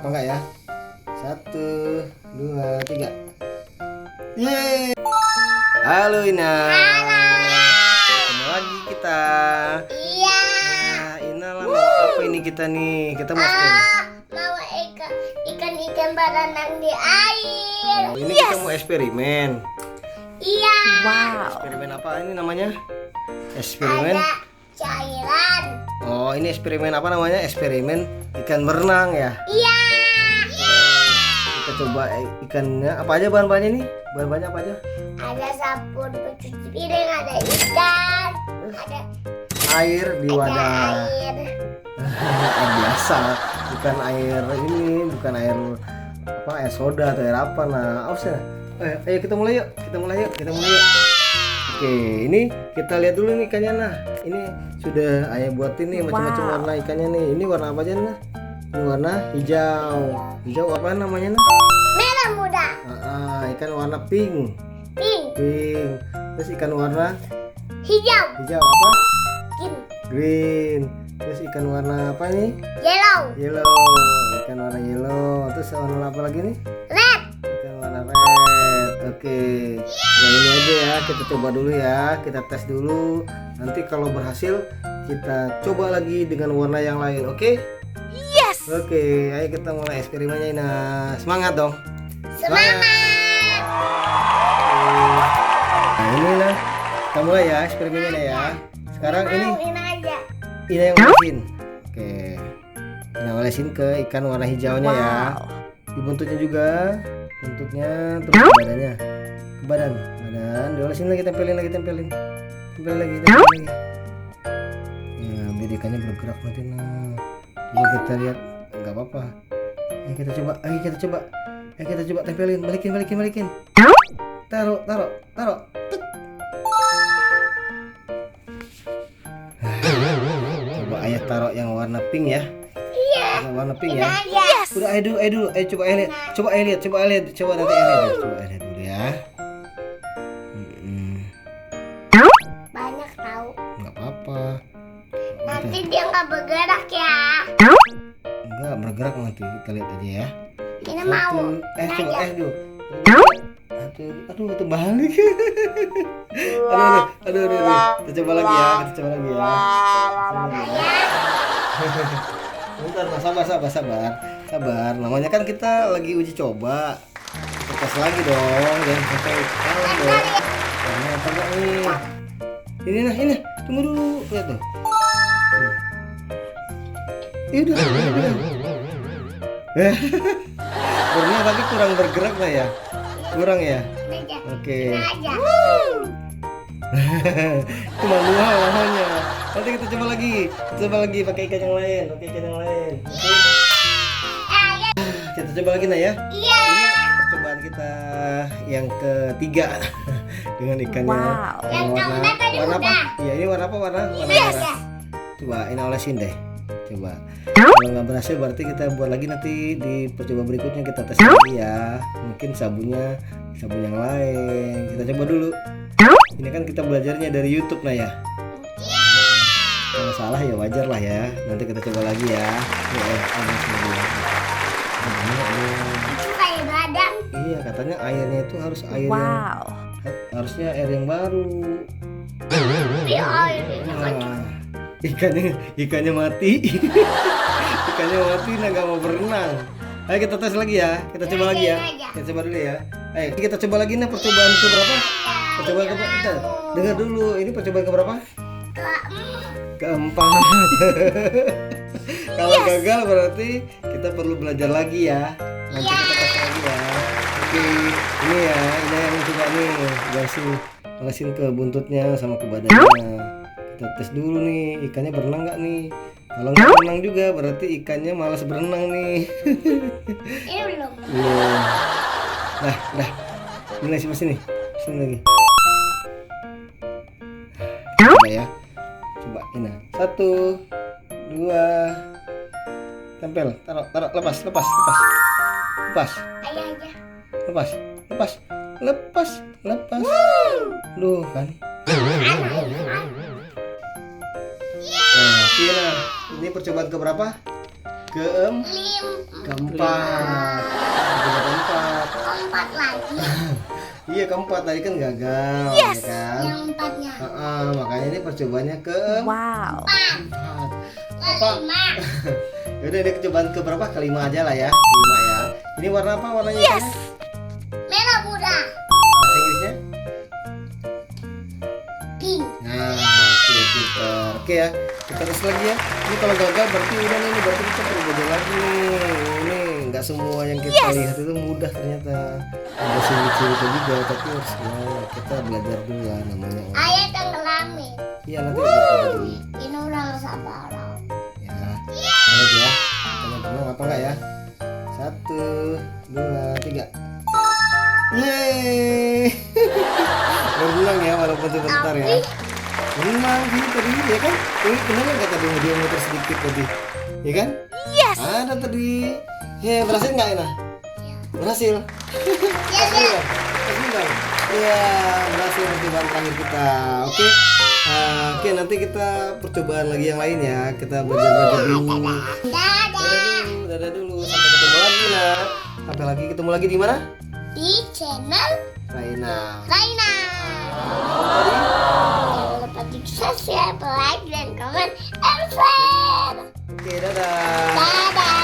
apa enggak ya? 1, 2, 3. Yeay. Halo Ina. Halo. Ketemu lagi kita. Iya. Nah, Ina lah mau apa ini kita nih? Kita mau eksperimen. Mau ikan berenang di air. Oh, ini kita mau eksperimen. Iya. Wow. Eksperimen apa ini namanya? Eksperimen. Ada cairan. Oh, ini eksperimen apa namanya? Eksperimen ikan berenang ya. Iya. Kita coba ikannya apa aja bahan-bahannya nih? Bahan-bahannya apa aja? Ada sabun pencuci piring, ada ikan, ada Air di wadah. air. Air biasa, bukan air ini, bukan air apa, air soda atau air apa. Nah, ausnya. Ayo kita mulai yuk. Oke, ini kita lihat dulu nih ikannya. Nah, ini sudah ayah buat ini macam-macam Wow. warna ikannya nih. Ini warna apa aja nah? Ini warna hijau. Hijau apa namanya nah? Merah muda. Ikan warna pink. Pink. Terus ikan warna Hijau. hijau apa? Green. Green. Terus ikan warna apa nih? Yellow. Yellow. Ikan warna yellow. Terus warna apa lagi nih? Red. Ikan warna red. Oke. Ya ini aja ya. Kita coba dulu ya. Kita tes dulu. Nanti kalau berhasil kita coba lagi dengan warna yang lain. Oke? Yes. Oke. Ayo kita mulai eksperimennya Ina. Semangat dong. Semangat. Nah ini lah. Kita mulai ya eksperimennya Ina ya. Sekarang ini aja. Ina yang olesin. Oke. Ina olesin ke ikan warna hijaunya ya. Wow. Di buntutnya juga, buntutnya terus ke badannya, ke badan diolesin lagi, tempelin lagi ya, biar ikannya bergerak nanti. Nah, coba kita lihat, nggak apa-apa. Ayo kita coba tempelin, balikin, taruh. Tuk. Coba ayah taruh yang warna pink ya. Iya. Yang warna pink ya. Yes. Udah ayo dulu. Coba ayah lihat. Coba nanti ayah lihat. Coba ayah lihat dulu ya. Banyak tahu. Nggak apa-apa. Nanti dia nggak bergerak ya. Enggak bergerak, nanti kita lihat aja ya. Ini mau. Coba dulu. Aduh, terbalik. aduh. Kita coba lagi ya. Bentar, sabar. Namanya kan kita lagi uji coba. Kita tes lagi dong, jangan sampai kalah dong. Nah, coba nih. Ini, tunggu dulu, lihat tuh. Udah. Berenang tapi kurang bergerak lah ya. Kurang ya. Oke. Aja. Itu manual namanya. Nanti kita coba lagi pakai ikan yang lain. Kita coba lagi nah ya. Iya. Ini percobaan kita yang ketiga dengan ikannya. Wow. Yang keempat tadi warna apa? udah. Iya, ini warna apa? Warna Yes. merah. Coba ini olesin deh. Coba. Kalau nggak berhasil berarti kita buat lagi, nanti di percobaan berikutnya kita tes lagi ya. Mungkin sabun yang lain. Kita coba dulu. Ini kan kita belajarnya dari YouTube nah ya. Kalau salah ya wajar lah ya. Nanti kita coba lagi ya. Itu kayak badan. Iya, katanya airnya itu harus air yang Wow. harusnya air yang baru. Iya, ini kan Nah, ikannya mati. Ikannya mati, nah nggak mau berenang. Ayo kita tes lagi ya. Kita coba lagi ya. Kita coba dulu ya. Ayo kita coba lagi nah, percobaan ke berapa? Percobaan ke berapa? Kita dengar dulu. Ini percobaan ke berapa? Keempat. Kalau gagal berarti kita perlu belajar lagi ya. Nanti kita tes lagi ya. Oke, ini ya, ini yang coba nih, olesin ke buntutnya sama ke badannya. Kita tes dulu nih, ikannya berenang nggak nih? Kalau nggak berenang juga berarti ikannya malas berenang nih. ini belum. Belum. Dah. Mulai sini lagi. Coba ya. Coba ini. 1, 2. Tempel, taruh, lepas. Ayah aja. Lepas. Duh kan. Nah, ini percobaan ke berapa? keempat. Coba keempat. Keempat lagi. Iya keempat tadi kan gagal, ya kan? Yang empatnya. Makanya ini percobaannya keempat. Wow. Kelima. Yaudah ini percobaan ke berapa? Kelima aja lah ya. Kelima ya. Ini warna apa warnanya? Yes. Merah muda. Bahasa Inggrisnya? Pink. Nah, oke, pinter. Oke ya, kita tes lagi ya. Ini kalau gagal berarti udah nih, berarti kita perlu belajar lagi nih. Ini nggak semua yang kita lihat itu mudah ternyata. Ada sulit-sulitnya juga, tapi harus kita belajar dulu lah namanya. Ayah tenggelamin. Iya nanti kita dulu. Ini orang sabar. Ya, lihat ya. Tenang apa enggak ya? 1, 2, 3. Yeay. Berulang ya walaupun sebentar ya. Menang sih tadi ya kan? Ini kenapa nggak tadi dia muter sedikit tadi? Ya kan? Yes. Ada tadi. Berhasil nggak Ina? Berhasil. Ya, ya. Berhasil nggak? Iya, berhasil percobaan terakhir kita. Oke. Oke, nanti kita percobaan lagi yang lain ya. Kita belajar dulu. Dadah. Dadah dulu. Sampai ketemu lagi nah. Sampai lagi ketemu lagi di mana? Di channel Raina. Raina. Jangan lupa di subscribe, like, dan komen, and share. Oke, dadah. Dadah.